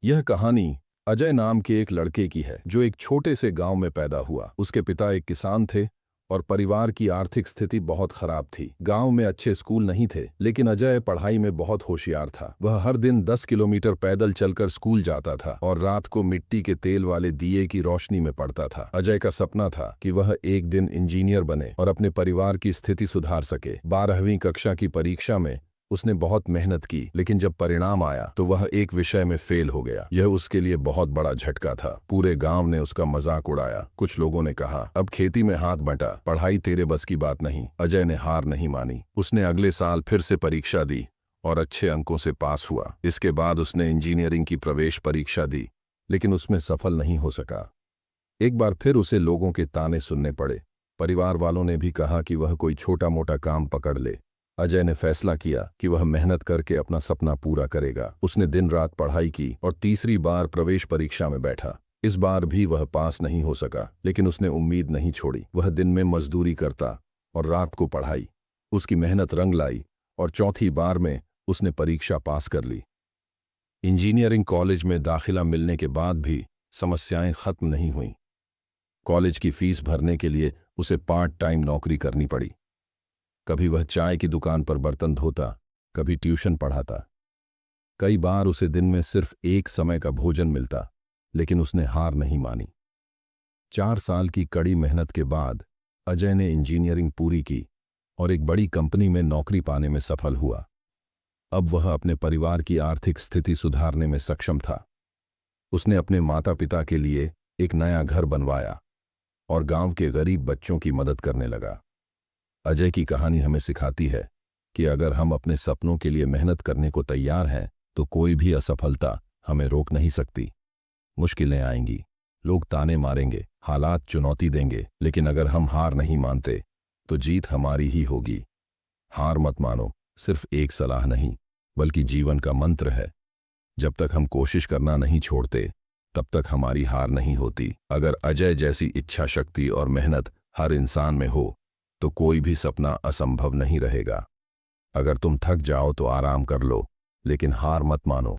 यह कहानी अजय नाम के एक लड़के की है जो एक छोटे से गांव में पैदा हुआ। उसके पिता एक किसान थे और परिवार की आर्थिक स्थिति बहुत खराब थी। गांव में अच्छे स्कूल नहीं थे, लेकिन अजय पढ़ाई में बहुत होशियार था। वह हर दिन 10 किलोमीटर पैदल चलकर स्कूल जाता था और रात को मिट्टी के तेल वाले दिए की रोशनी में पढ़ता था। अजय का सपना था कि वह एक दिन इंजीनियर बने और अपने परिवार की स्थिति सुधार सके। 12वीं कक्षा की परीक्षा में उसने बहुत मेहनत की, लेकिन जब परिणाम आया तो वह एक विषय में फेल हो गया। यह उसके लिए बहुत बड़ा झटका था। पूरे गांव ने उसका मजाक उड़ाया। कुछ लोगों ने कहा, अब खेती में हाथ बंटा, पढ़ाई तेरे बस की बात नहीं। अजय ने हार नहीं मानी। उसने अगले साल फिर से परीक्षा दी और अच्छे अंकों से पास हुआ। इसके बाद उसने इंजीनियरिंग की प्रवेश परीक्षा दी, लेकिन उसमें सफल नहीं हो सका। एक बार फिर उसे लोगों के ताने सुनने पड़े। परिवार वालों ने भी कहा कि वह कोई छोटा मोटा काम पकड़ ले। अजय ने फैसला किया कि वह मेहनत करके अपना सपना पूरा करेगा। उसने दिन रात पढ़ाई की और तीसरी बार प्रवेश परीक्षा में बैठा। इस बार भी वह पास नहीं हो सका, लेकिन उसने उम्मीद नहीं छोड़ी। वह दिन में मजदूरी करता और रात को पढ़ाई। उसकी मेहनत रंग लाई और चौथी बार में उसने परीक्षा पास कर ली। इंजीनियरिंग कॉलेज में दाखिला मिलने के बाद भी समस्याएं खत्म नहीं हुईं। कॉलेज की फीस भरने के लिए उसे पार्ट टाइम नौकरी करनी पड़ी। कभी वह चाय की दुकान पर बर्तन धोता, कभी ट्यूशन पढ़ाता। कई बार उसे दिन में सिर्फ एक समय का भोजन मिलता, लेकिन उसने हार नहीं मानी। 4 साल की कड़ी मेहनत के बाद अजय ने इंजीनियरिंग पूरी की और एक बड़ी कंपनी में नौकरी पाने में सफल हुआ। अब वह अपने परिवार की आर्थिक स्थिति सुधारने में सक्षम था। उसने अपने माता पिता के लिए एक नया घर बनवाया और गांव के गरीब बच्चों की मदद करने लगा। अजय की कहानी हमें सिखाती है कि अगर हम अपने सपनों के लिए मेहनत करने को तैयार हैं, तो कोई भी असफलता हमें रोक नहीं सकती। मुश्किलें आएंगी, लोग ताने मारेंगे, हालात चुनौती देंगे, लेकिन अगर हम हार नहीं मानते तो जीत हमारी ही होगी। हार मत मानो सिर्फ एक सलाह नहीं, बल्कि जीवन का मंत्र है। जब तक हम कोशिश करना नहीं छोड़ते, तब तक हमारी हार नहीं होती। अगर अजय जैसी इच्छा शक्ति और मेहनत हर इंसान में हो, तो कोई भी सपना असंभव नहीं रहेगा। अगर तुम थक जाओ तो आराम कर लो, लेकिन हार मत मानो।